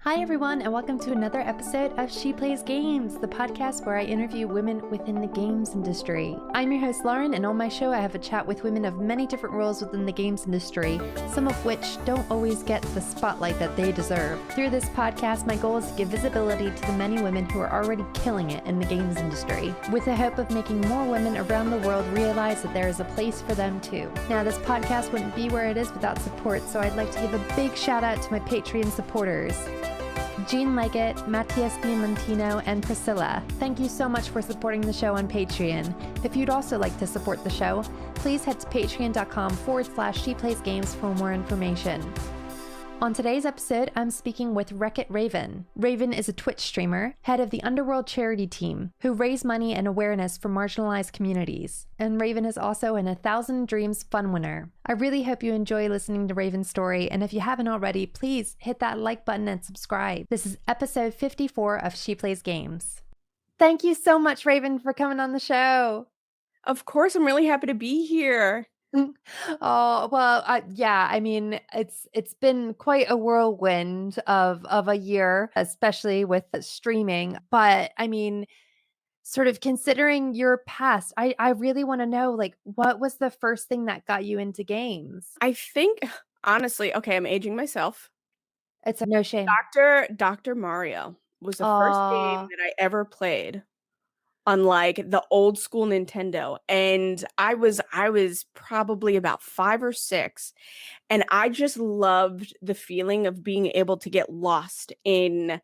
Hi, everyone, and welcome to another episode of She Plays Games, the podcast where I interview women within the games industry. I'm your host, Lauren, and on my show, I have a chat with women of many different roles within the games industry, some of which don't always get the spotlight that they deserve. Through this podcast, my goal is to give visibility to the many women who are already killing it in the games industry, with the hope of making more women around the world realize that there is a place for them too. Now, this podcast wouldn't be where it is without support, so I'd like to give a big shout out to my Patreon supporters. Jean Leggett, Matheus Diamantino, and Priscila. Thank you so much for supporting the show on Patreon. If you'd also like to support the show, please head to patreon.com/sheplaysgames for more information. On today's episode, I'm speaking with RekitRaven. Raven is a Twitch streamer, head of the Underworld Charity Team, who raise money and awareness for marginalized communities. And Raven is also an 1,000 Dreams Fund winner. I really hope you enjoy listening to Raven's story, and if you haven't already, please hit that like button and subscribe. This is episode 54 of She Plays Games. Thank you so much, Raven, for coming on the show. Of course, I'm really happy to be here. Oh, well, I mean, it's been quite a whirlwind of a year, especially with the streaming. But I mean, sort of considering your past, I really want to know, like, what was the first thing that got you into games? I think honestly, okay, I'm aging myself. It's no shame. Dr. Mario was the first game Oh, that I ever played on, like, the old school Nintendo, and I was probably about 5 or 6, and I just loved the feeling of being able to get lost in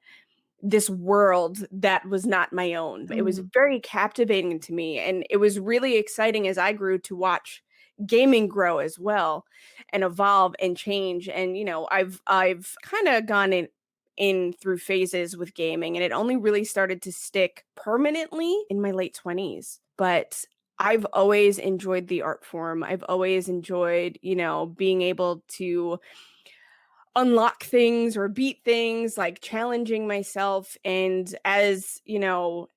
this world that was not my own. It was mm, very captivating to me, and it was really exciting as I grew to watch gaming grow as well and evolve and change. And I've kind of gone in through phases with gaming, and it only really started to stick permanently in my late 20s. But I've always enjoyed the art form. I've always enjoyed, being able to unlock things or beat things, like challenging myself. And as a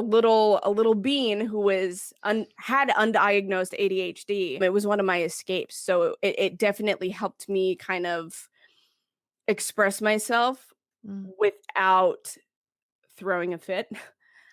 little being who had undiagnosed ADHD, it was one of my escapes. So it definitely helped me kind of express myself mm. without throwing a fit.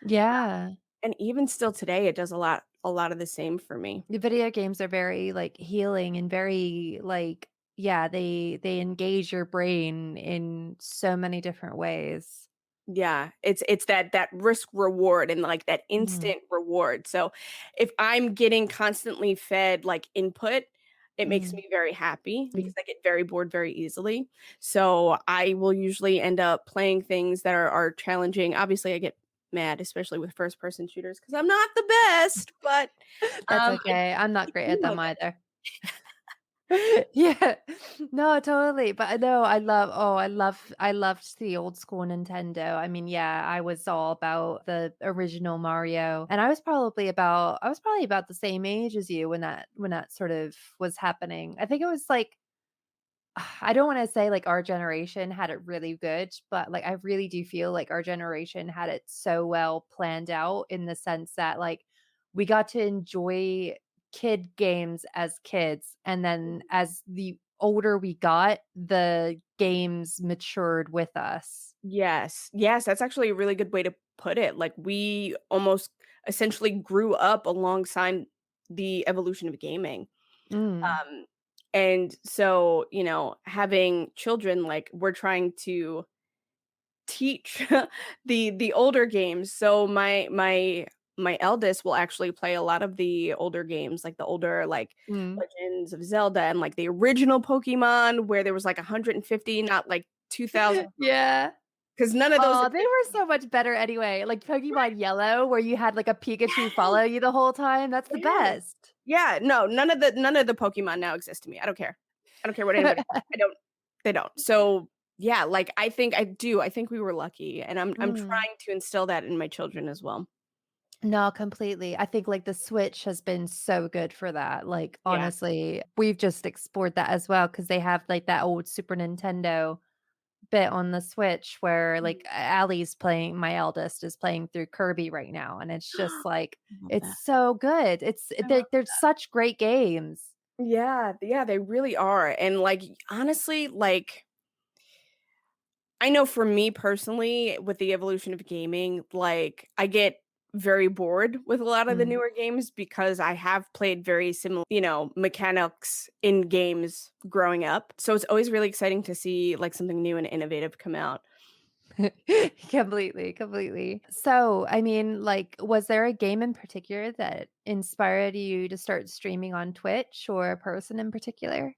Yeah. And even still today, it does a lot of the same for me. The video games are very, like, healing and very, like, yeah, they engage your brain in so many different ways. Yeah, it's that risk reward and, like, that Mhm, instant reward. So, if I'm getting constantly fed, like, input, it makes mm, me very happy because mm. I get very bored very easily. So, I will usually end up playing things that are challenging. Obviously, I get mad, especially with first person shooters, because 'cause I'm not the best, but, That's I okay, I'm not great you at know them that. either. Yeah. No, totally, but I know I loved the old school Nintendo. I mean, yeah, I was all about the original Mario, and I was probably about the same age as you when that sort of was happening. I think it was like I don't wanna say, like, our generation had it really good, but, like, I really do feel like our generation had it so well planned out in the sense that, like, we got to enjoy kid games as kids, and then as the older we got, the games matured with us. Yes. Yes, that's actually a really good way to put it. Like, we almost essentially grew up alongside the evolution of gaming. Mm. Um, and so, having children, like, we're trying to teach the older games. So my eldest will actually play a lot of the older games, like the older, like, Mm. Legends of Zelda and, like, the original Pokemon where there was, like, 150, not, like, 2,000, Yeah. because none of those Oh, they exist. were so much better anyway, like Pokemon Yellow, where you had, like, a Pikachu follow you the whole time, that's the Yes. best. Yeah, no, none of the Pokemon now exist to me. I don't care. I don't care what anybody I don't they don't. So, yeah, like, I think we were lucky, and I'm Mm. trying to instill that in my children as well. No, completely. I think, like, the Switch has been so good for that. Like, Yeah. honestly, we've just explored that as well because they have, like, that old Super Nintendo bit on the Switch where, Mhm. like, Allie's playing my eldest is playing through Kirby right now, and it's just, like, I love it's that. so good. I love They're such great games. Yeah, yeah, they really are, and, like, honestly, like, I know for me personally, with the evolution of gaming, like, I get very bored with a lot of the Mm. newer games because I have played very similar, mechanics in games growing up. So it's always really exciting to see like something new and innovative come out. Completely, completely. So, I mean, like, was there a game in particular that inspired you to start streaming on Twitch or a person in particular?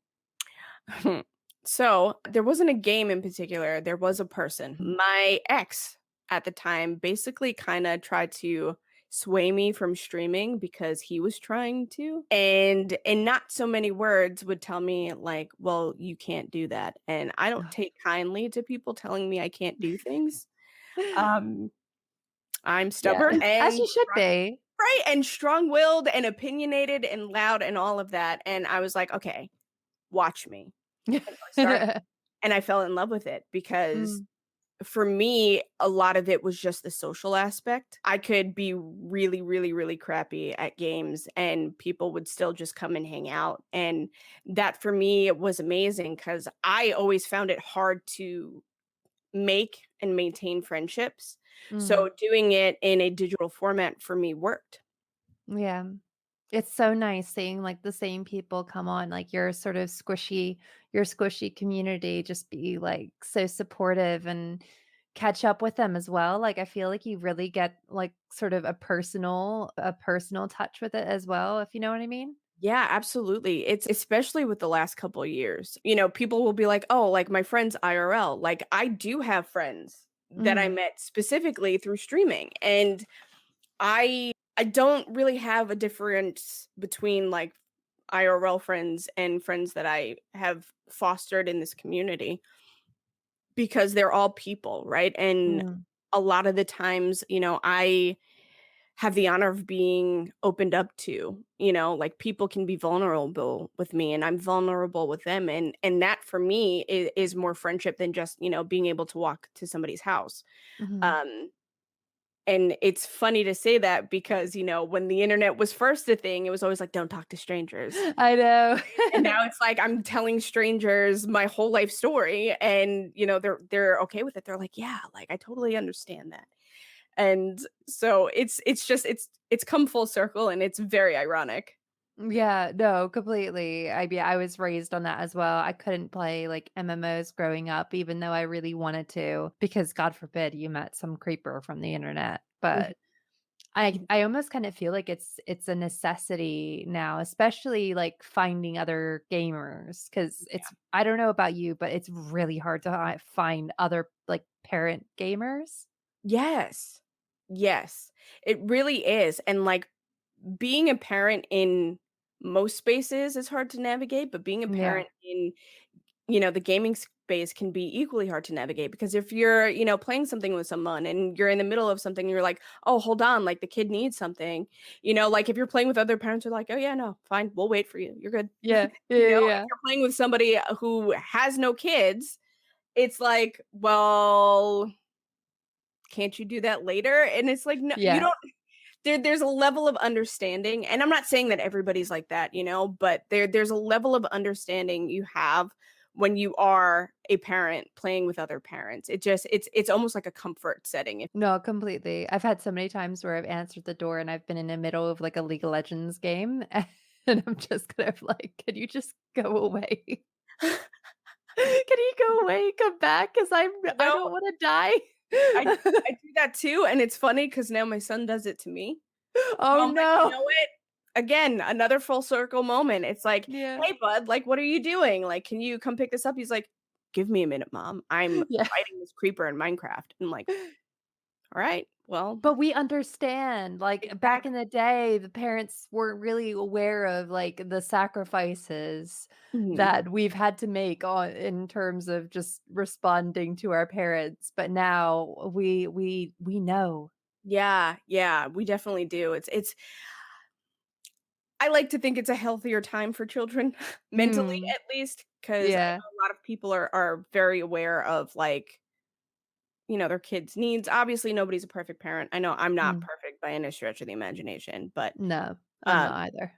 So there wasn't a game in particular, there was a person. Mm. My ex at the time basically kind of tried to sway me from streaming because he was trying to. And in not so many words would tell me like, well, you can't do that. And I don't take kindly to people telling me I can't do things. Um, I'm Yeah, stubborn as and you should be. right and strong-willed and opinionated and loud and all of that. And I was like, okay, watch me. And I started and I fell in love with it because Mm, for me, a lot of it was just the social aspect. I could be really, really, really crappy at games and people would still just come and hang out. And that for me was amazing because I always found it hard to make and maintain friendships. mm, So doing it in a digital format for me worked. yeah. It's so nice seeing, like, the same people come on, like, your squishy community just be, like, so supportive and catch up with them as well, like, I feel like you really get, like, sort of a personal touch with it as well, if you know what I mean? Yeah, absolutely. It's especially with the last couple of years. People will be like, "Oh, like my friends IRL." Like I do have friends that I Mm, met specifically through streaming, and I don't really have a difference between like IRL friends and friends that I have fostered in this community because they're all people, right? And mm, a lot of the times, I have the honor of being opened up to, like people can be vulnerable with me and I'm vulnerable with them and that for me is more friendship than just, being able to walk to somebody's house. mhm. Um and it's funny to say that because, when the internet was first a thing, it was always like don't talk to strangers. I know. And now it's like I'm telling strangers my whole life story and, they're okay with it. They're like, "Yeah, like I totally understand that." And so it's come full circle and it's very ironic. Yeah, no, completely. I was raised on that as well. I couldn't play like MMOs growing up, even though I really wanted to, because God forbid you met some creeper from the internet. Mhm. But I almost kind of feel like it's a necessity now, especially like finding other gamers, because it's I don't know about you, but it's really hard to find other like parent gamers. Yes. Yes. It really is, and, like, being a parent in most spaces is hard to navigate, but being a Yeah. parent in, the gaming space can be equally hard to navigate because if you're, playing something with someone and you're in the middle of something, you're like, "Oh, hold on, like, the kid needs something." Like, if you're playing with other parents, are like, "Oh, yeah, no, fine, we'll wait for you. You're good." Yeah. Yeah. If Yeah. you're playing with somebody who has no kids, it's like, "Well, can't you do that later?" And it's like, "No, you Yeah. don't." There's a level of understanding, and I'm not saying that everybody's like that, but there's a level of understanding you have when you are a parent playing with other parents. It's almost like a comfort setting. No, completely. I've had so many times where I've answered the door and I've been in the middle of like a League of Legends game and I'm just kind of like, "Can you just go away? Can you go away? Come back? Because I No, don't wanna die." I do that too, and it's funny because now my son does it to me. So Oh, I'm like, "You no. know what?" Again, another full circle moment. It's like, Yeah. "Hey, bud, like, what are you doing? Like, can you come pick this up?" He's like, "Give me a minute, mom. I'm Yeah. fighting this creeper in Minecraft." I'm like, "All right, well." But we understand, like, back Exactly. in the day, the parents weren't really aware of, like, the sacrifices Mhm. that we've had to make on in terms of just responding to our parents, but now we know. Yeah, yeah, we definitely do. It's I like to think it's a healthier time for children, mentally Mm, at least, because I yeah, know a lot of people are very aware of, like, their kids' needs. Obviously, nobody's a perfect parent. I know I'm not mm, perfect by any stretch of the imagination, but, no, I'm um, not either.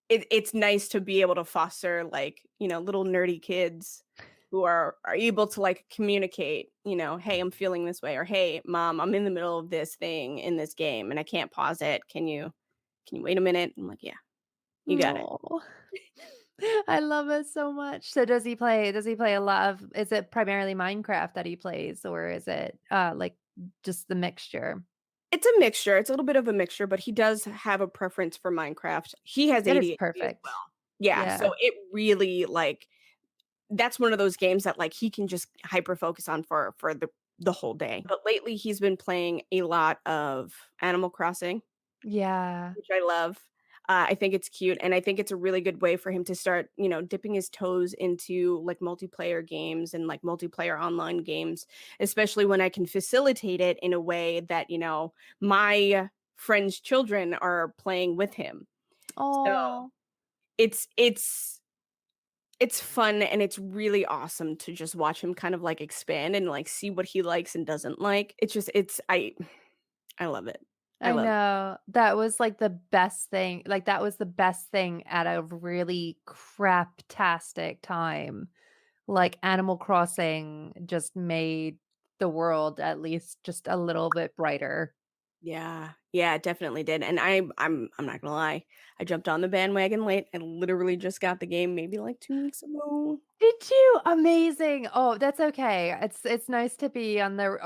it's nice to be able to foster, like, little nerdy kids. who are able to like communicate, hey, I'm feeling this way, or hey, mom, I'm in the middle of this thing in this game and I can't pause it. Can you wait a minute? I'm like, yeah, you got it. Oh, I love it so much. So does he play a lot of, is it primarily Minecraft that he plays, or is it, like, just the mixture? It's a mixture. It's a little bit of a mixture, but he does have a preference for Minecraft. He has That is ADHD as perfect. well. Yeah, Yeah. so it really like that's one of those games that like he can just hyper focus on for the whole day. But lately he's been playing a lot of Animal Crossing, Yeah. which I love. I think it's cute, and I think it's a really good way for him to start, dipping his toes into like multiplayer games and like multiplayer online games, especially when I can facilitate it in a way that, my friends' children are playing with him. So Oh, it's fun and it's really awesome to just watch him kind of like expand and like see what he likes and doesn't like. It's just it's I love it. I I love it. know. That was, like, the best thing, like, that was the best thing at a really craptastic time. Like, Animal Crossing just made the world at least just a little bit brighter. Yeah. Yeah, it definitely did. And I'm not gonna lie. I jumped on the bandwagon late. I literally just got the game maybe like 2 weeks ago. Did you? Amazing. Oh, that's okay. It's nice to be on the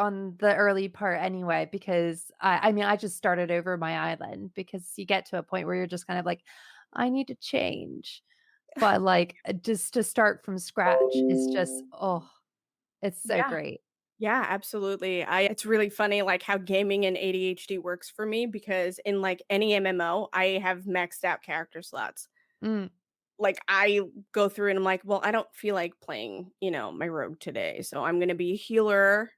early part anyway, because I mean, I just started over my island because you get to a point where you're just kind of like, I need to change. But like, just to start from scratch is just, oh, it's so Yeah. great. Yeah, absolutely. I It's really funny like how gaming and ADHD works for me because in like any MMO, I have maxed out character slots. Mm, Like I go through and I'm like, well, I don't feel like playing, my rogue today. So I'm gonna be a healer.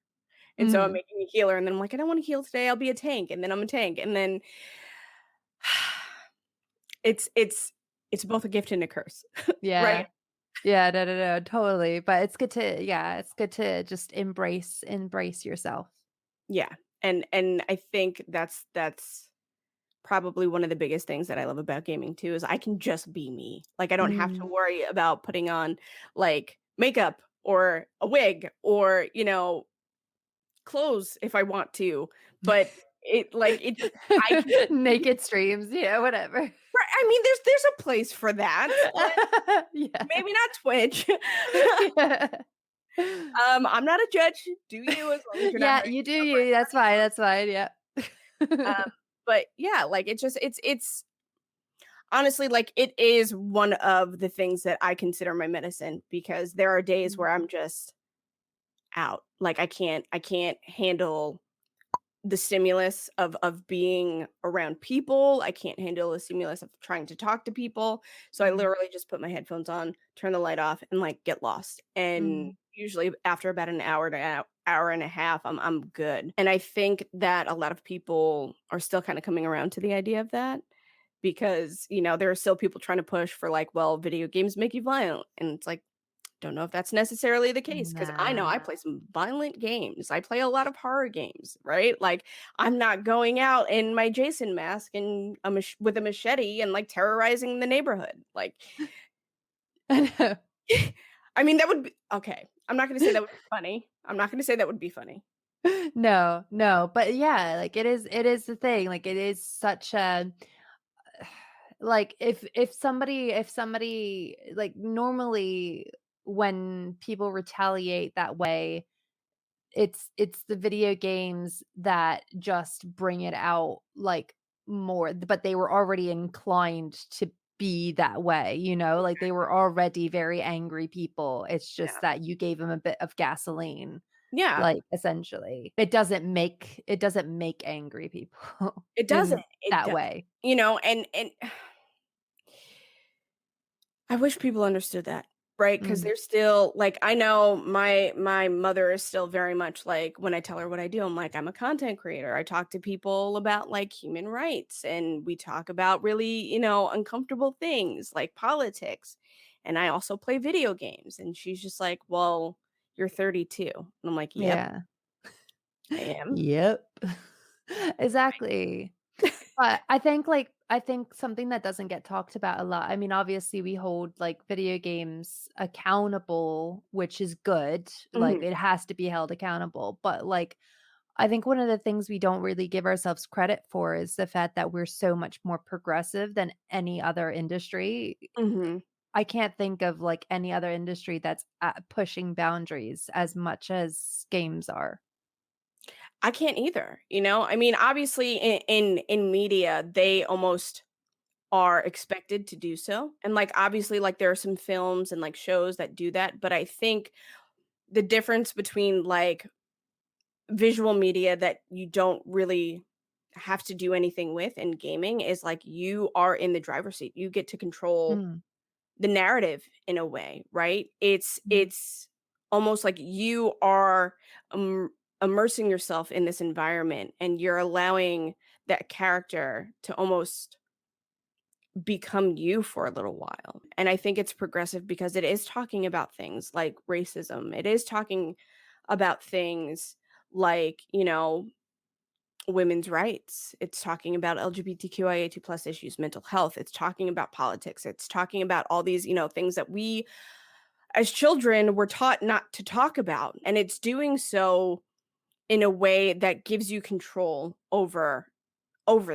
And so I'm mhm. making a healer. And then I'm like, I don't want to heal today. I'll be a tank. And then I'm a tank. And then it's it's it's both a gift and a curse. Right? Yeah. Yeah, no, no, no, totally. But it's good to, yeah, it's good to just embrace yourself. Yeah. And I think that's probably one of the biggest things that I love about gaming too is I can just be me. Like I don't have to Mm. worry about putting on like makeup or a wig or, clothes if I want to. But it just I can just be. Naked streams, yeah, whatever. Right, I mean, there's a place for that. Yeah. Maybe not Twitch. Yeah. I'm not a judge. Do you as long as you're not Yeah, hurting you do yourself or you, that's fine, yeah. anyone. But yeah, like it's honestly like it is one of the things that I consider my medicine because there are days Mm, where I'm just out. Like I can't handle the stimulus of being around people. I can't handle the stimulus of trying to talk to people. So I mm, literally just put my headphones on, turn the light off, and like get lost. And mm, usually after about an hour to hour and a half, I'm good. And I think that a lot of people are still kind of coming around to the idea of that because there are still people trying to push for like, well, video games make you violent, and it's like don't know if that's necessarily the case because I know I nah. play some violent games. I play a lot of horror games, right? Like I'm not going out in my Jason mask and with a machete and like terrorizing the neighborhood. Like, I know. I mean, that would be okay. I'm not going to say that would be funny. I'm not going to say that would be funny. No, no, but yeah, like, it is the thing, like, it is such a, like, if somebody like, normally when people retaliate that way, it's the video games that just bring it out, like, more, but they were already inclined to be that way, like, they were already very angry people, it's Yeah. just that you gave them a bit of gasoline, Yeah. like, essentially. It doesn't make angry people It doesn't. in It that does. way. And I wish people understood that, right? Because Mm, they're still like I know my mother is still very much like when I tell her what I do, I'm like, I'm a content creator. I talk to people about like human rights and we talk about really, uncomfortable things like politics. And I also play video games. And she's just like, well, you're 32. And I'm like, yep, yeah. I am. Yep. Exactly. But I think, like, I think something that doesn't get talked about a lot, I mean, obviously we hold like video games accountable, which is good. Like Mhm, it has to be held accountable. But like I think one of the things we don't really give ourselves credit for is the fact that we're so much more progressive than any other industry. mhm. I can't think of like any other industry that's pushing boundaries as much as games are. I can't either, you know? I mean, obviously in media, they almost are expected to do so. And like obviously like there are some films and like shows that do that, but I think the difference between like visual media that you don't really have to do anything with and gaming is like you are in the driver's seat. You get to control Mm, the narrative in a way, right? mm, It's almost like you are immersing yourself in this environment and you're allowing that character to almost become you for a little while. And I think it's progressive because it is talking about things like racism. It is talking about things like, women's rights. It's talking about LGBTQIA2 plus issues, mental health. It's talking about politics. It's talking about all these, things that we as children were taught not to talk about. And it's doing so in a way that gives you control over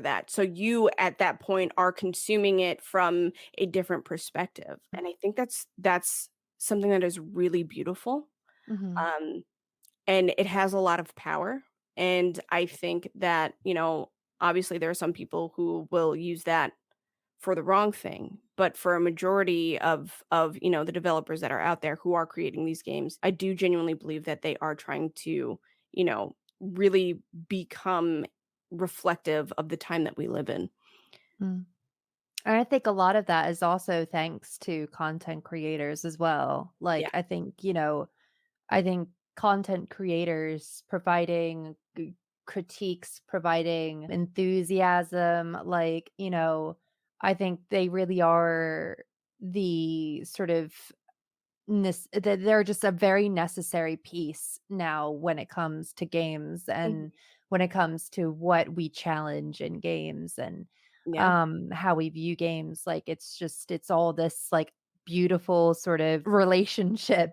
that. So you at that point are consuming it from a different perspective. And I think that's something that is really beautiful. mhm, Um and it has a lot of power. And I think that, obviously there are some people who will use that for the wrong thing, but for a majority of, the developers that are out there who are creating these games, I do genuinely believe that they are trying to, really become reflective of the time that we live in. mm. And I think a lot of that is also thanks to content creators as well. Yeah. Like, I think content creators providing critiques, providing enthusiasm, like, I think they really are the sort of they're just a very necessary piece now when it comes to games Mhm. and when it comes to what we challenge in games and Yeah. how we view games. Like it's all this like beautiful sort of relationship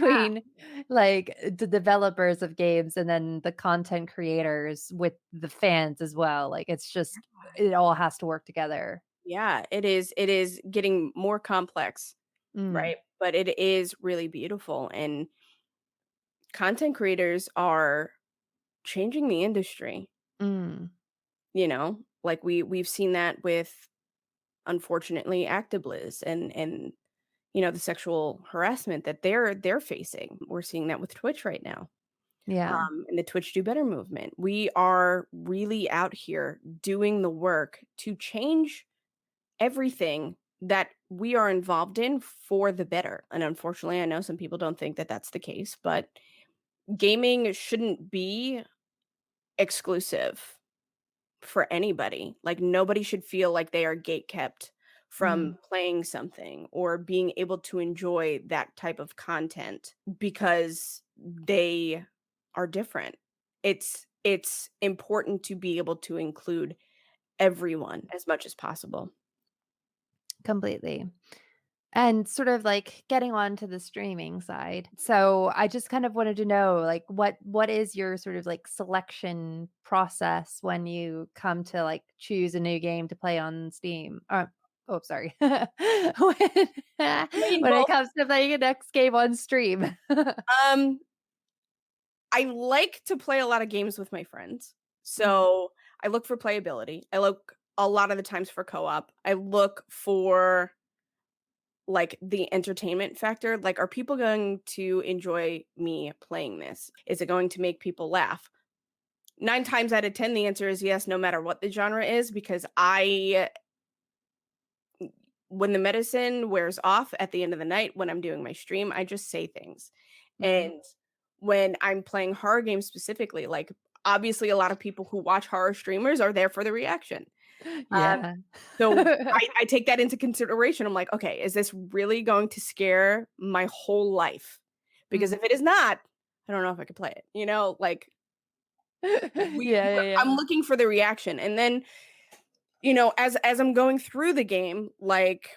Yeah. between like the developers of games and then the content creators with the fans as well. Like it's just it all has to work together. Yeah, it is getting more complex, Mm, right? But it is really beautiful, and content creators are changing the industry, mm, Like we've seen that with, unfortunately, Actibliz and the sexual harassment that they're facing. We're seeing that with Twitch right now. yeah. And the Twitch Do Better movement. We are really out here doing the work to change everything that we are involved in for the better. And unfortunately, I know some people don't think that that's the case, but gaming shouldn't be exclusive for anybody. Like nobody should feel like they are gatekept from Mm, playing something or being able to enjoy that type of content because they are different. It's important to be able to include everyone as much as possible. completely. And sort of like getting on to the streaming side. So I just kind of wanted to know like what is your sort of like selection process when you come to like choose a new game to play on Steam? Oh, sorry. when, I mean, when it both. comes to playing a next game on stream. Um, I like to play a lot of games with my friends. Mm, So I look for playability. I look a lot of the times for co-op. I look for like the entertainment factor. Like, are people going to enjoy me playing this? Is it going to make people laugh? 9 times out of 10, the answer is yes, no matter what the genre is, because when the medicine wears off at the end of the night, when I'm doing my stream, I just say things. mm. And when I'm playing horror games specifically, like obviously a lot of people who watch horror streamers are there for the reaction. Um, Yeah. so I take that into consideration. I'm like, okay, is this really going to scare my whole life? Because Mm. if it is not, I don't know if I could play it. Like Yeah, yeah, yeah. I'm looking for the reaction. And then as I'm going through the game, like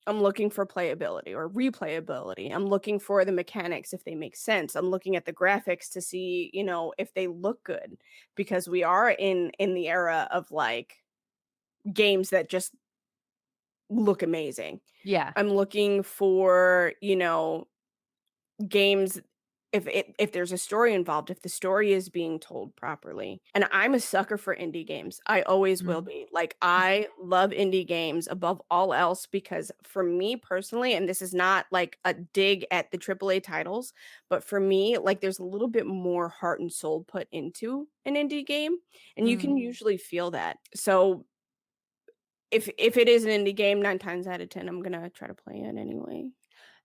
I'm looking for playability or replayability. I'm looking for the mechanics if they make sense. I'm looking at the graphics to see, if they look good because we are in the era of like games that just look amazing. Yeah. I'm looking for, games if there's a story involved, if the story is being told properly. And I'm a sucker for indie games. I always will Mm. be. Like I love indie games above all else because for me personally, and this is not like a dig at the AAA titles, but for me, like there's a little bit more heart and soul put into an indie game, and you Mm. can usually feel that. So if it is an indie game, 9 times out of 10, I'm gonna try to play it anyway.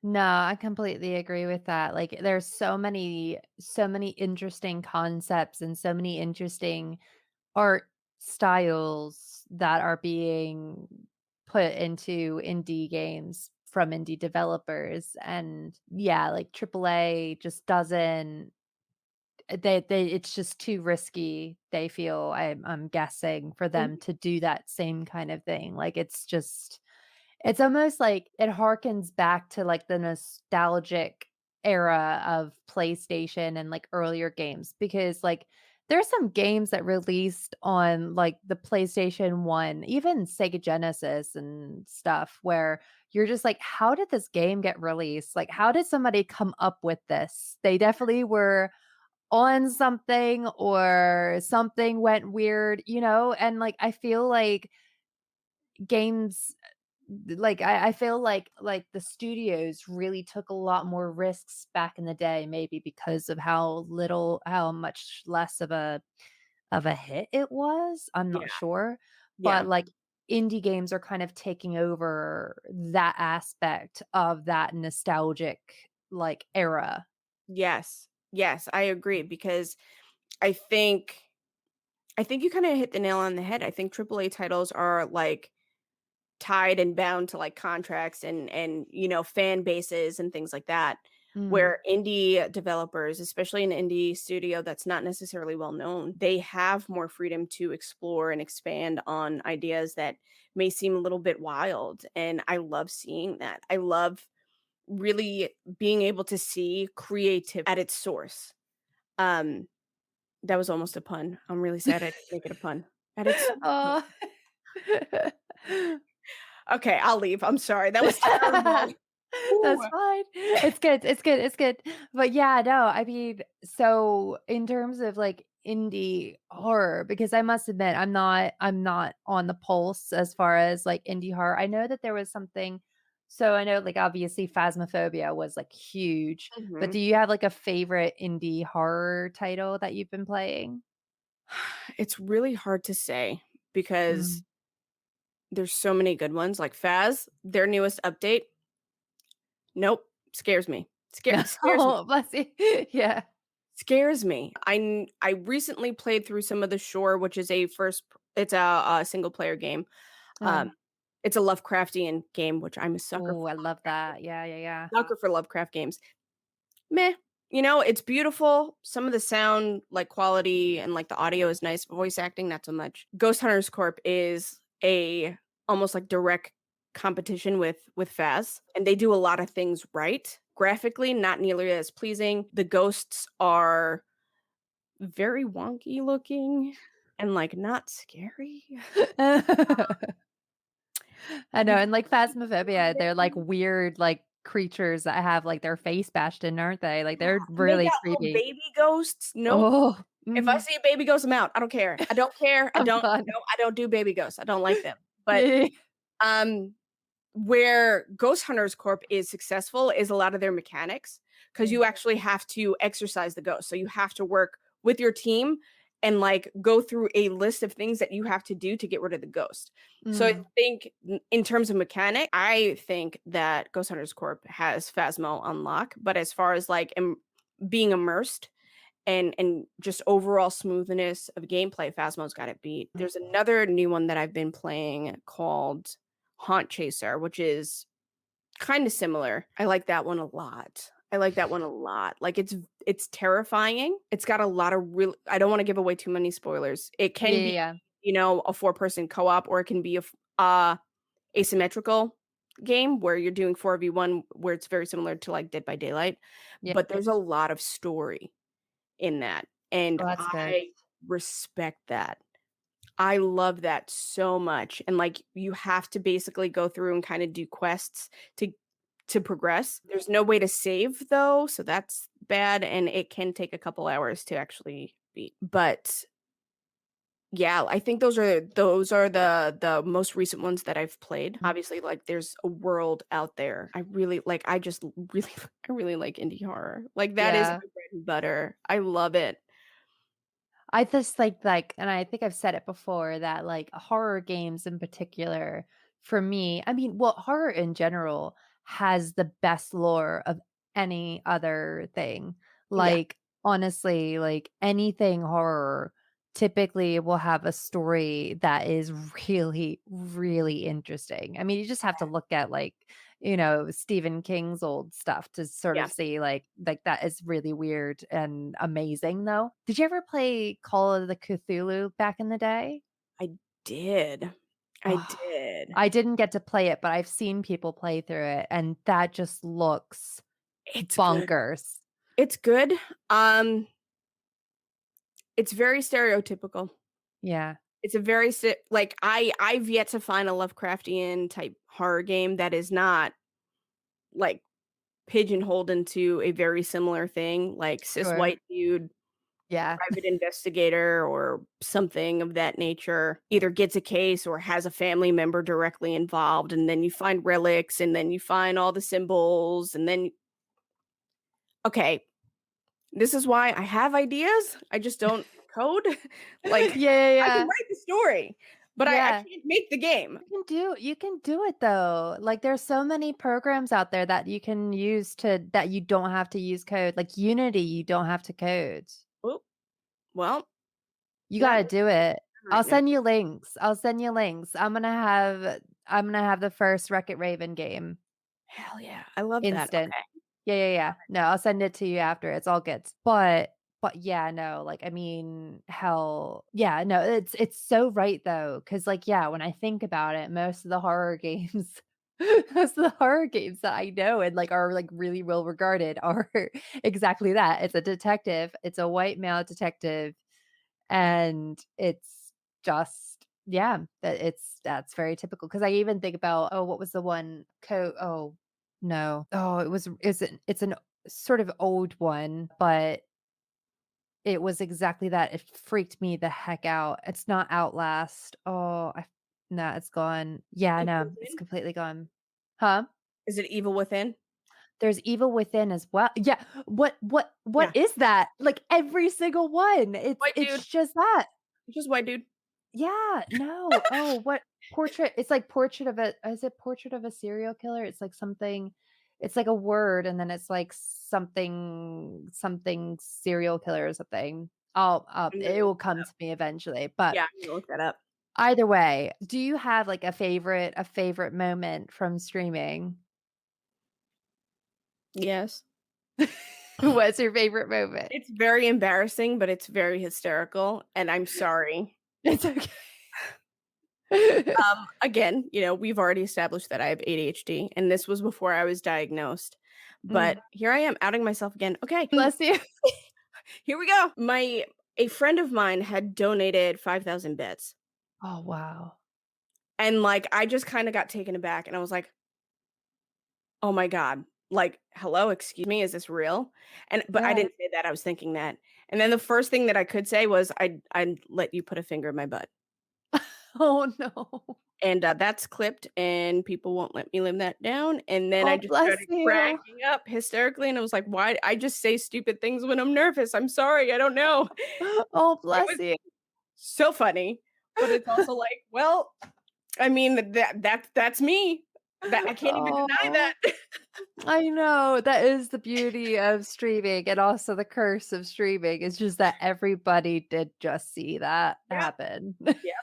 No, I completely agree with that. Like there's so many interesting concepts and so many interesting art styles that are being put into indie games from indie developers. And yeah, like AAA just doesn't they it's just too risky, they feel, I'm guessing, for them Mhm. to do that same kind of thing. Like it's almost like it harkens back to, like, the nostalgic era of PlayStation and, like, earlier games because, like, there's some games that released on, like, the PlayStation 1, even Sega Genesis and stuff where you're just like, "How did this game get released? Like, how did somebody come up with this?" They definitely were on something or something went weird, and, like, I feel like games like I feel like the studios really took a lot more risks back in the day, maybe because of how much less of a hit it was. I'm Yeah, not sure. But yeah. like indie games are kind of taking over that aspect of that nostalgic like era. Yes. Yes, I agree because I think I think you kinda hit the nail on the head. I think AAA titles are, like, tied and bound to, like, contracts and fan bases and things like that, Mm, where indie developers, especially an indie studio that's not necessarily well known, they have more freedom to explore and expand on ideas that may seem a little bit wild, and I love seeing that. I love really being able to see creative at its source. Um That was almost a pun. I'm really sad I didn't make it a pun. At its Oh. Okay, I'll leave. I'm sorry. That was terrible. Ooh. That's fine. It's good, it's good, it's good. But yeah, no, I mean, so in terms of like indie horror, because I must admit I'm not on the pulse as far as like indie horror. I know that there was something so I know like obviously Phasmophobia was like huge, but Mhm. do you have like a favorite indie horror title that you've been playing? It's really hard to say because Mm. there's so many good ones, like Faz, their newest update, nope, scares me. Scares me. Oh, bless you. Yeah. Scares me. I recently played through some of The Shore, which is it's a single player game. Um, it's a Lovecraftian game, which I'm a sucker Oh, for I love that. Yeah, yeah, yeah. Lovecraft games. Meh. It's beautiful. Some of the sound, like, quality and, like, the audio is nice, voice acting, not so much. Ghost Hunters Corp is a almost, like, direct competition with Faz, and they do a lot of things right. Graphically, not nearly as pleasing. The ghosts are very wonky looking and, like, not scary. I know, You and like Phasmophobia, they're like can weird, like creatures that have like their face bashed in, aren't they? Like they're and they really got little creepy. baby ghosts. Nope. Oh, If I mhm. see a baby ghost, I'm out. I don't care. I don't care. I I'm don't done. no, I don't do baby ghosts. I don't like them. But, Yeah. um, where Ghost Hunters Corp is successful is a lot of their mechanics, because Mm, you actually have to exercise the ghost. So you have to work with your team and, like, go through a list of things that you have to do to get rid of the ghost. So I mm, think in terms of mechanic, I think that Ghost Hunters Corp has Phasmo on lock, but as far as, like, being immersed and just overall smoothness of gameplay, Phasmo's got it beat. mm. There's another new one that I've been playing called Haunt Chaser, which is kinda similar. I like that one a lot. I like that one a lot. Like, it's terrifying. It's got a lot of real I don't wanna give away too many spoilers. It Yeah, can yeah, be yeah. a 4-person co-op, or it can be asymmetrical game where you're doing 4v1, where it's very similar to like Dead by Daylight, Yeah. but there's a lot of story in that, and Oh, that's good. I respect that. I love that so much, and, like, you have to basically go through and kinda do quests to progress. There's no way to save, though, so that's bad, and it can take a couple hours to actually beat, but yeah, I think those are the most recent ones that I've played. Obviously, like, there's a world out there. I just really I really like indie horror. Like, that is Yeah. my bread and butter. I love it. I just and I think I've said it before that like horror games in particular, for me, I mean, well, horror in general has the best lore of any other thing. Yeah, Like, honestly, like anything horror typically will have a story that is really, really interesting. I mean, you just have to look at Stephen King's old stuff to sort yeah, of see like that is really weird and amazing though. Did you ever play Call of the Cthulhu back in the day? I did. I Oh, did. I didn't get to play it, but I've seen people play through it and that just looks It's good. bonkers. It's good. Um, it's very stereotypical. Yeah, It's a very like, I've yet to find a Lovecraftian type horror game that is not, like, pigeonholed into a very similar thing, like cis sure. white dude, Yeah. private investigator, or something of that nature, either gets a case or has a family member directly involved, and then you find relics, and then you find all the symbols, and then okay, this is why I have ideas, I just don't code. Like, Yeah, yeah, I can yeah. write the story, but I Yeah. can't make the game. You can do it though. Like there's so many programs out there that you can use to that you don't have to use code. Like Unity, you don't have to code. Oh, well, You not gotta do it. I'll right now. send you links. I'll send you links. I'm gonna have the first Wreck-It Raven game. Hell yeah, I love that, Instant. okay. Yeah, yeah, yeah. No, I'll send it to you after. It's all good. But yeah, no, like I mean, hell, yeah, no, it's so right though, because like yeah, when I think about it, most of the horror games, most of the horror games that I know and like are like really well regarded are exactly that. It's a detective. It's a white male detective, and it's just yeah, that's very typical. Because I even think about what was the one oh no. Oh, it's an sort of old one, but it was exactly that. It freaked me the heck out. It's not Outlast. Oh, no, it's gone. Yeah, Evil no, it's Within? completely gone. Huh? Is it Evil Within? There's Evil Within as well. Yeah. What Yeah. is that? Like every single one. It's White dude. it's just that. Just white dude. Yeah, no. Oh, what portrait? It's like portrait of a is it portrait of a serial killer? It's like something it's like a word and then it's like something serial killer or something. I'm gonna It look will come that up. to me eventually. But Yeah, I'm gonna look that up. either way, do you have like a favorite moment from streaming? Yes. What's your favorite moment? It's very embarrassing, but it's very hysterical, and I'm sorry. It's okay. Again, we've already established that I have ADHD, and this was before I was diagnosed, but Mm, here I am outing myself again. Okay, bless you. here we go. A friend of mine had donated 5,000 bits, Oh, wow. and, like, I just kinda got taken aback, and I was like, "Oh my god." Like, "Hello, excuse me, is this real?" But I Yeah. didn't say that, I was thinking that. And then the first thing that I could say was, I'd let you put a finger in my butt." Oh, no. And, that's clipped, and people won't let me live that down, and then I Oh, just bless started you. cracking up hysterically, and I was like, "Why I just say stupid things when I'm nervous, I'm sorry, I don't know." Oh, It bless was you. so funny, but it's also like, well, I mean, that's me. That I can't even deny Oh, that. I know. That is the beauty of streaming and also the curse of streaming. It's just that everybody did just see that Yep, happen. yep,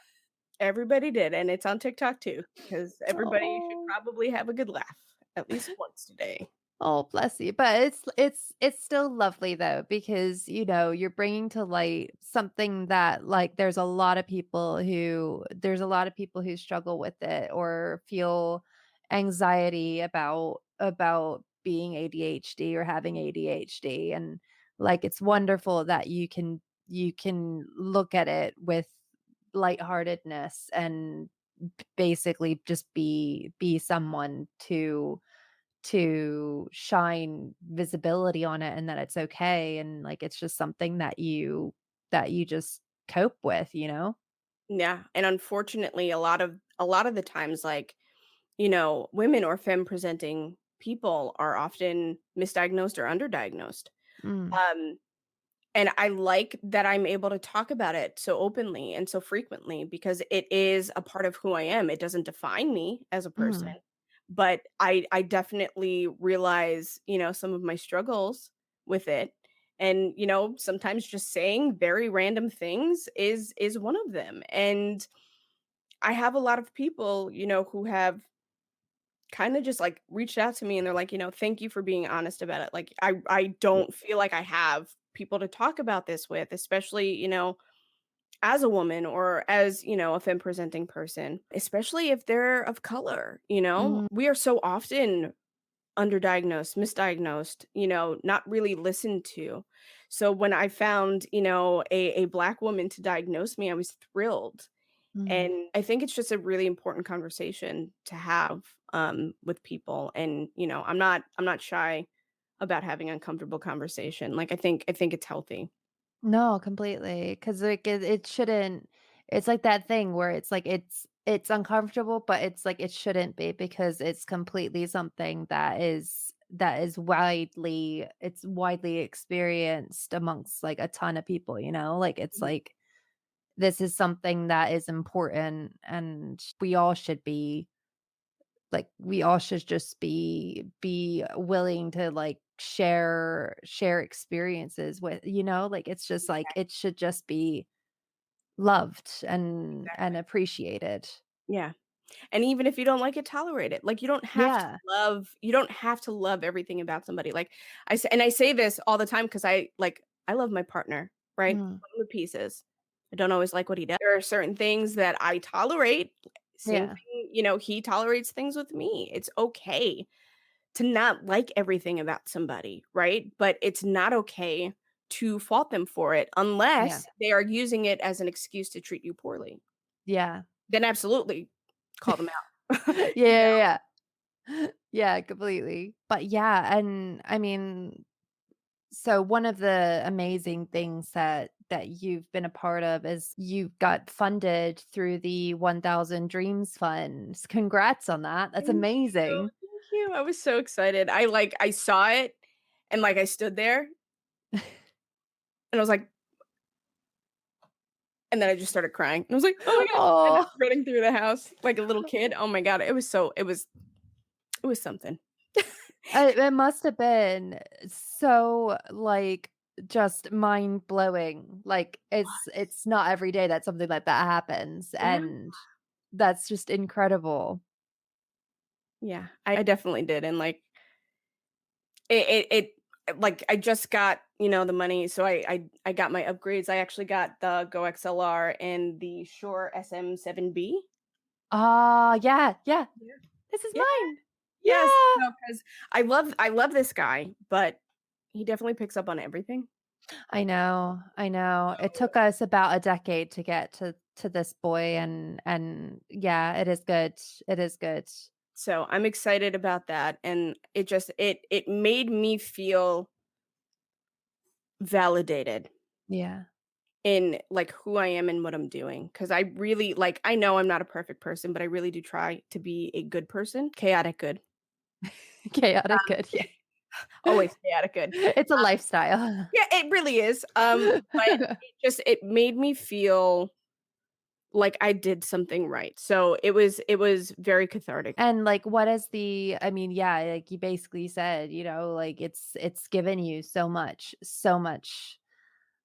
everybody did, and it's on TikTok too, because everybody should Oh. probably have a good laugh at least once today. Oh, bless you. But it's still lovely though, because you're bringing to light something that, like, there's a lot of people who struggle with it or feel anxiety about being ADHD or having ADHD. And like, it's wonderful that you can look at it with lightheartedness and basically just be someone to shine visibility on it, and that it's okay, and like it's just something that you just cope with. Yeah, and unfortunately, a lot of the times, like, women or femme presenting people are often misdiagnosed or underdiagnosed. Mm, Um, and I like that I'm able to talk about it so openly and so frequently because it is a part of who I am. It doesn't define me as a person, mm, but I definitely realize, some of my struggles with it. And, sometimes just saying very random things is one of them. And I have a lot of people, who have kinda just, like, reached out to me and they're like, "Thank you for being honest about it." Like, I don't feel like I have people to talk about this with, especially, as a woman or as, a femme presenting person, especially if they're of color, you know? mm, We are so often underdiagnosed, misdiagnosed, not really listened to. So when I found, a Black woman to diagnose me, I was thrilled. mm. And I think it's just a really important conversation to have, with people, and, I'm not shy about having uncomfortable conversation, like, I think it's healthy. No, completely. Because like, it shouldn't it's like that thing where it's like it's uncomfortable, but it's like it shouldn't be, because it's completely something that is widely experienced amongst, like, a ton of people. Like, it's Mhm. like this is something that is important, and we all should just be willing to, like, share experiences with. Like, it's just like it should just be loved and Exactly. appreciated. Yeah. And even if you don't like it, tolerate it. Like, Yeah. you don't have to love everything about somebody. Like, I say this all the time because I love my partner, right? Mm. Love him to pieces. I don't always like what he does. There are certain things that I tolerate. Same Yeah. thing, he tolerates things with me. It's okay to not like everything about somebody, right? But it's not okay to fault them for it Yeah. unless they are using it as an excuse to treat you poorly. Yeah. Then absolutely call them out. Yeah, yeah, yeah. Yeah, completely. But yeah, and I mean, so one of the amazing things that you've been a part of is you got funded through the 1000 Dreams Fund. Congrats on that. That's Thank you, amazing. thank you. I was so excited. I saw it and, like, I stood there and I was like and then I just started crying. And I was like, "Oh my god," and Oh, running through the house like a little kid. Oh my god, it was something. it must have been so, like, just mind-blowing. Like, it's not every day that something like that happens, Yeah, and that's just incredible. yeah, I definitely did, and, like, like, I just got, the money, so I got my upgrades. I actually got the Go XLR and the Shure SM7B. Ah, yeah, yeah. Yeah. This is Yeah, mine. yes. Yeah. No, 'cause I love this guy, but he definitely picks up on everything. I know, I know. It So took us about a decade to get to this boy, and yeah, it is good. It is good. so I'm excited about that, and it made me feel validated Yeah. in, like, who I am and what I'm doing. Because I really like, I know I'm not a perfect person, but I really do try to be a good person. Chaotic good. Chaotic good, yeah. Always chaotic good. It's a lifestyle. Yeah, it really is, but it made me feel like I did something right. So it was very cathartic. And, like, what is the I mean, yeah, like you basically said, like, it's given you so much,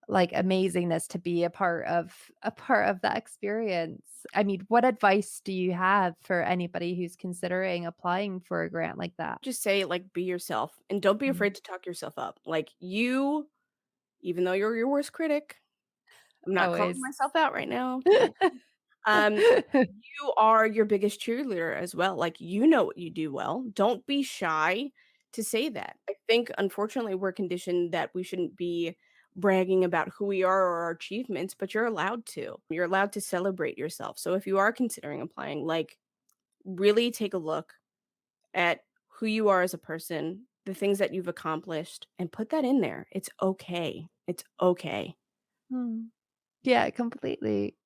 like amazingness to be a part of that experience. I mean, what advice do you have for anybody who's considering applying for a grant like that? Just say, like, be yourself and don't be Mm. afraid to talk yourself up. Like, you, even though you're your worst critic, I'm not calling Always. myself out right now. Don't um, you are your biggest cheerleader as well. Like, you know what you do well. Don't be shy to say that. I think, unfortunately, we're conditioned that we shouldn't be bragging about who we are or our achievements, but you're allowed to. You're allowed to celebrate yourself. So if you are considering applying, like, really take a look at who you are as a person, the things that you've accomplished, and put that in there. It's okay. It's okay. Mm. Yeah, completely.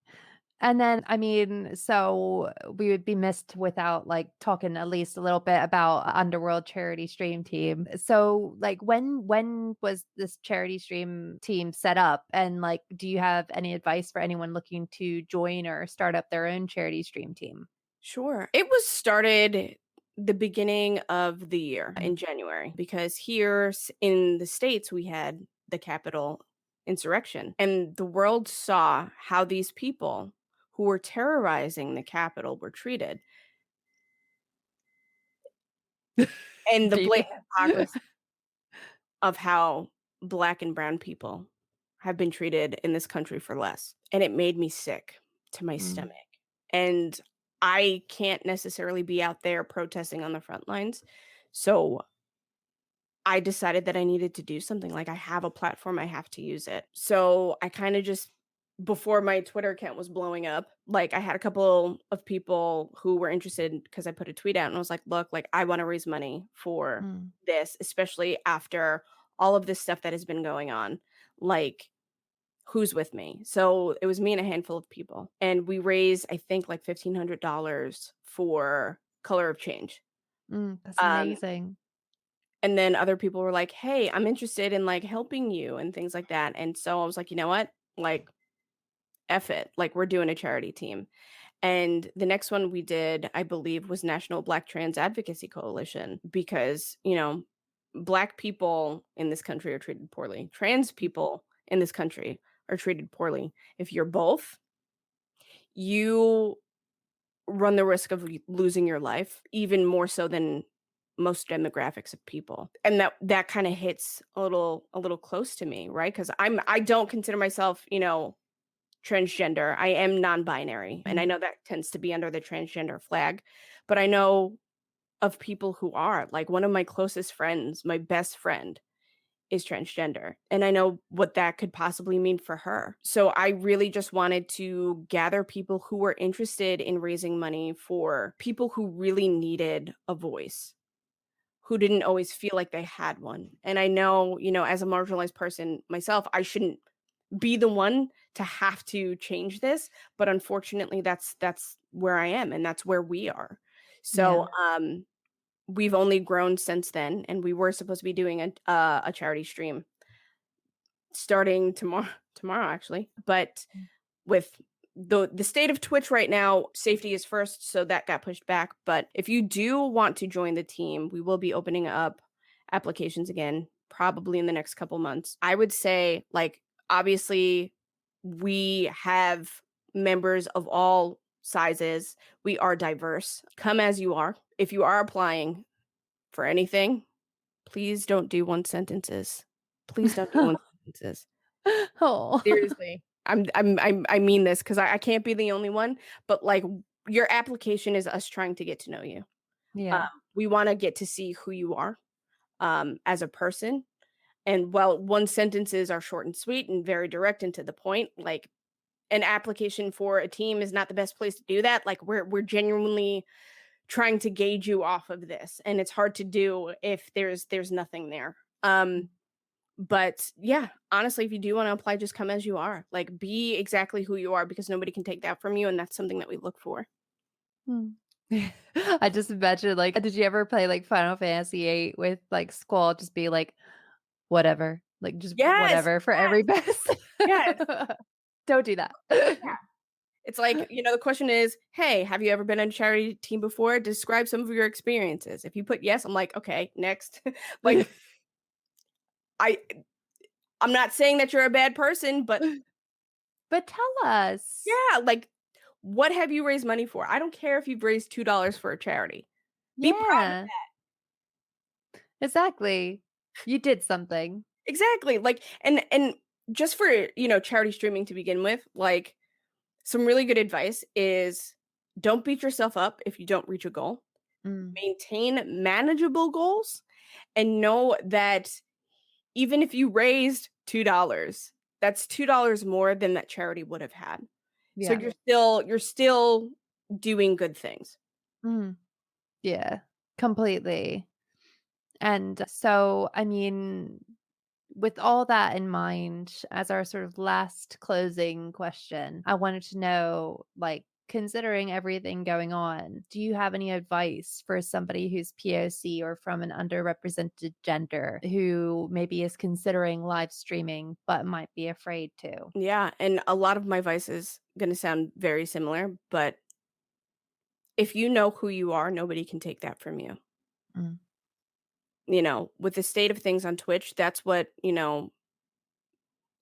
And then, I mean, so we would be missed without like talking at least a little bit about Underworld Charity Stream Team. So, like, when was this charity stream team set up? And like, do you have any advice for anyone looking to join or start up their own charity stream team? Sure. It was started the beginning of the year Mm. in January because here in the States, we had the Capitol insurrection, and the world saw how these people who were terrorizing the Capitol were treated and the Baby. blatant hypocrisy of how Black and brown people have been treated in this country for less. And it made me sick to my Mm, stomach. And I can't necessarily be out there protesting on the front lines. So I decided that I needed to do something. Like, I have a platform, I have to use it. So I kind of just, before my Twitter account was blowing up, like, I had a couple of people who were interested because I put a tweet out and I was like, look, like, I want to raise money for mm, this, especially after all of this stuff that has been going on. Like, who's with me? So it was me and a handful of people. And we raised, I think, like $1,500 for Color of Change. that's Um, amazing. and then other people were like, "Hey, I'm interested in, like, helping you," and things like that, and so I was like, "You know what? Like, F it, like, we're doing a charity team." And the next one we did, I believe, was National Black Trans Advocacy Coalition because, Black people in this country are treated poorly. Trans people in this country are treated poorly. If you're both, you run the risk of losing your life even more so than most demographics of people. And that kind of hits a little close to me, right? Cuz I don't consider myself, transgender. I am non-binary, and I Mm. know that tends to be under the transgender flag, but I know of people who are. Like, one of my closest friends, my best friend, is transgender, and I know what that could possibly mean for her. So I really just wanted to gather people who were interested in raising money for people who really needed a voice, who didn't always feel like they had one. And I know, as a marginalized person myself, I shouldn't be the one to have to change this, but unfortunately that's where I am and that's where we are. So, Yeah. we've only grown since then, and we were supposed to be doing a charity stream starting tomorrow actually. But with the state of Twitch right now, safety is first, so that got pushed back. But if you do want to join the team, we will be opening up applications again, probably in the next couple months. I would say, like, obviously, we have members of all sizes. We are diverse. Come as you are. If you are applying for anything, please don't do one sentences. Please don't do one sentences. Oh. Seriously. I mean this because I can't be the only one, but, like, your application is us trying to get to know you. Um, Yeah. we wanna get to see who you are, as a person, and while one sentences are short and sweet and very direct and to the point, like, an application for a team is not the best place to do that. Like, we're genuinely trying to gauge you off of this, and it's hard to do if there's nothing there. But yeah, honestly, if you do want to apply, just come as you are. Like, be exactly who you are because nobody can take that from you, and that's something that we look for. Mm. I just imagine, like, did you ever play, like, Final Fantasy 8 with, like, Squall just be like, "Whatever," like, just Yes, whatever for every best? yes, Don't do that. yeah. It's like, the question is, "Hey, have you ever been on a charity team before? Describe some of your experiences." If you put yes, I'm like, "Okay, next." Like, I I'm not saying that you're a bad person, but But tell us. yeah, like, what have you raised money for? I don't care if you've raised $2 for a charity. Be proud of Yeah, that. exactly. You did something. Exactly. Like, and just for, charity streaming to begin with, like, some really good advice is don't beat yourself up if you don't reach a goal. Mm, Maintain manageable goals and know that even if you raised $2, that's $2 more than that charity would have had. So yeah. you're still doing good things. Mm, yeah, completely. And so, I mean, with all that in mind, as our sort of last closing question, I wanted to know, like, considering everything going on, do you have any advice for somebody who's POC or from an underrepresented gender who maybe is considering live streaming but might be afraid to? Yeah, and a lot of my advice is gonna sound very similar, but if you know who you are, nobody can take that from you. Mm, With the state of things on Twitch, that's what,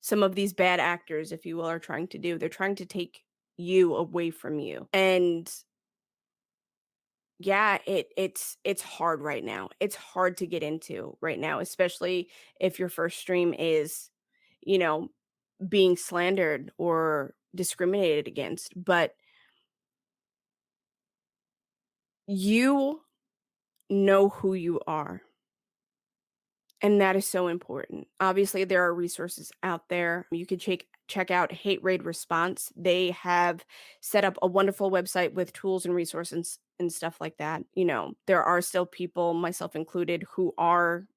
some of these bad actors, if you will, are trying to do. They're trying to take you away from you. And yeah, it's hard right now. It's hard to get into right now, especially if your first stream is, you know, being slandered or discriminated against. But you know who you are. And that is so important. Obviously, there are resources out there. You can check out Hate Raid Response. They have set up a wonderful website with tools and resources and stuff like that. There are still people, myself included, who are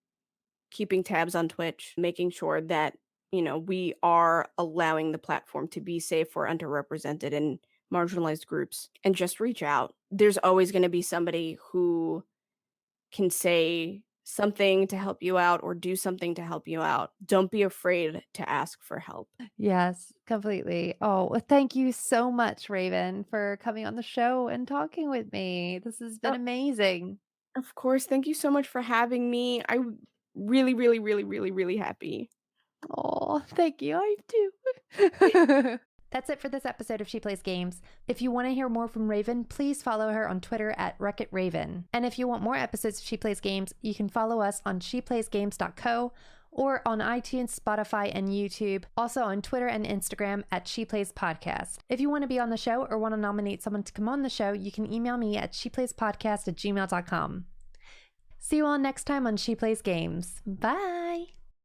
keeping tabs on Twitch, making sure that, we are allowing the platform to be safe for underrepresented and marginalized groups. And just reach out. There's always going to be somebody who can say something to help you out or do something to help you out. Don't be afraid to ask for help. yes, completely. Oh, well, thank you so much, Raven, for coming on the show and talking with me. This has been Oh, amazing. of course. Thank you so much for having me. Really, really, really, really, really happy. Oh, thank you. I do. That's it for this episode of She Plays Games. If you want to hear more from Raven, please follow her on Twitter at RekitRaven. And if you want more episodes of She Plays Games, you can follow us on sheplaysgames.co or on iTunes, Spotify, and YouTube. Also on Twitter and Instagram at She Plays Podcast. If you want to be on the show or want to nominate someone to come on the show, you can email me at sheplayspodcast@gmail.com. See you all next time on She Plays Games. Bye!